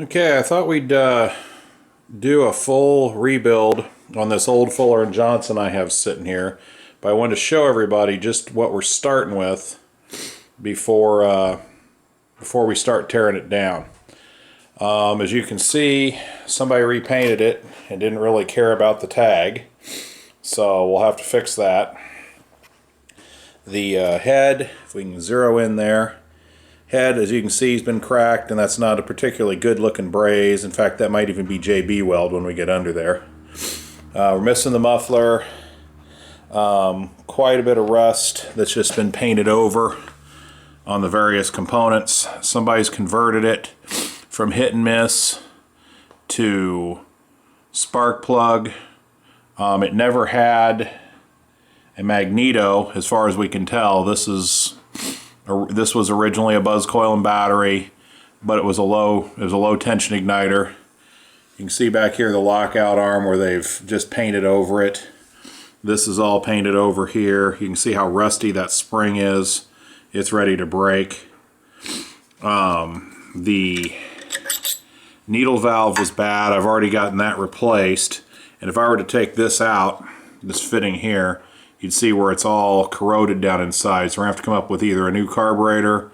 Okay, I thought we'd do a full rebuild on this old Fuller & Johnson I have sitting here, but I wanted to show everybody just what we're starting with before we start tearing it down. As you can see, somebody repainted it and didn't really care about the tag, so we'll have to fix that. The head, if we can zero in there, head, as you can see, has been cracked, and that's not a particularly good looking braze. In fact, that might even be JB weld when we get under there. We're missing the muffler. Quite a bit of rust that's just been painted over on the various components. Somebody's converted it from hit and miss to spark plug. It never had a magneto, as far as we can tell. This was originally a buzz coil and battery, but it was a low tension igniter. You can see back here the lockout arm where they've just painted over it. This is all painted over here. You can see how rusty that spring is. It's ready to break. The needle valve was bad. I've already gotten that replaced. And if I were to take this out, this fitting here, you'd see where it's all corroded down inside. So we're going to have to come up with either a new carburetor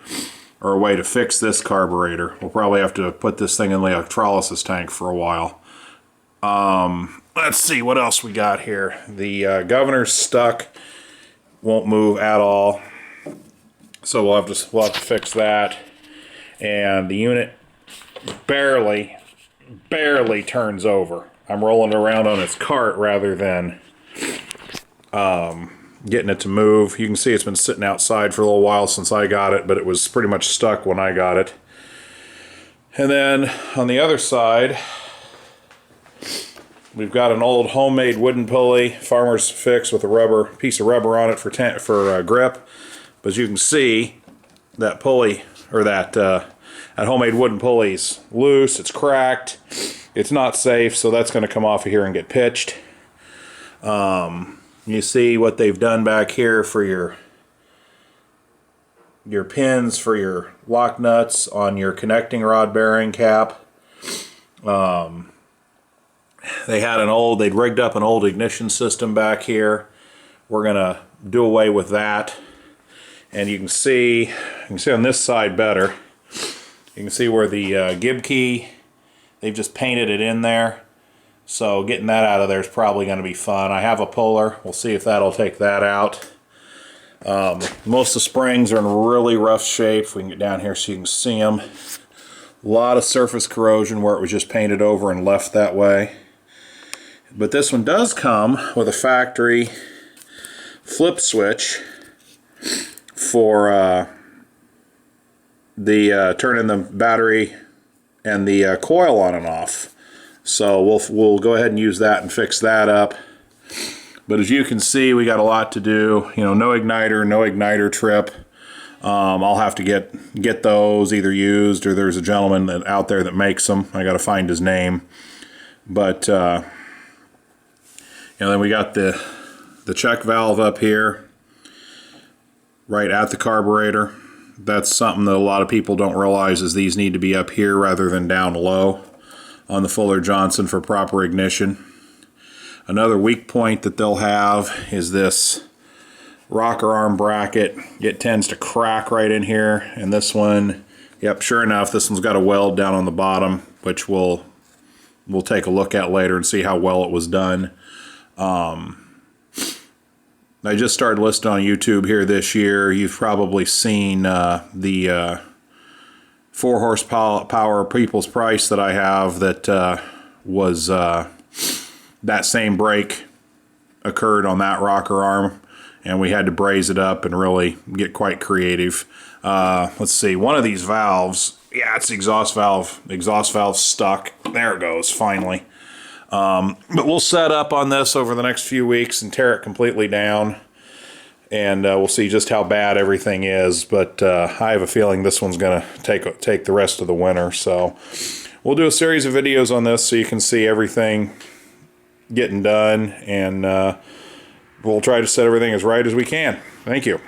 or a way to fix this carburetor. We'll probably have to put this thing in the electrolysis tank for a while. Let's see what else we got here. The governor's stuck, won't move at all. So we'll have to fix that. And the unit barely turns over. I'm rolling it around on its cart rather than getting it to move. You can see it's been sitting outside for a little while since I got it, but it was pretty much stuck when I got it. And then on the other side, we've got an old homemade wooden pulley, Farmer's Fix, with a piece of rubber on it for grip. But as you can see, that pulley, or that homemade wooden pulley's loose, it's cracked, it's not safe, so that's going to come off of here and get pitched. You see what they've done back here for your pins for your lock nuts on your connecting rod bearing cap. They'd rigged up an old ignition system back here. We're gonna do away with that. And you can see on this side better. You can see where the gib key, they've just painted it in there. So getting that out of there is probably going to be fun. I have a puller. We'll see if that'll take that out. Most of the springs are in really rough shape. If we can get down here so you can see them. A lot of surface corrosion where it was just painted over and left that way. But this one does come with a factory flip switch for turning the battery and the coil on and off. So we'll go ahead and use that and fix that up. But as you can see, we got a lot to do. You know, no igniter trip. I'll have to get those either used, or there's a gentleman out there that makes them. I got to find his name. But then we got the check valve up here, right at the carburetor. That's something that a lot of people don't realize, is these need to be up here rather than down low on the Fuller Johnson for proper ignition. Another weak point that they'll have is this rocker arm bracket. It tends to crack right in here, and this one, yep, sure enough, this one's got a weld down on the bottom, which we'll take a look at later and see how well it was done. I just started listing on YouTube here this year. You've probably seen the 4 horsepower People's Price that I have that was that same break occurred on that rocker arm, and we had to braze it up and really get quite creative. Let's see, one of these valves, yeah, it's the exhaust valve stuck. There it goes, finally. But we'll set up on this over the next few weeks and tear it completely down. And we'll see just how bad everything is, but I have a feeling this one's going to take the rest of the winter. So we'll do a series of videos on this so you can see everything getting done, and we'll try to set everything as right as we can. Thank you.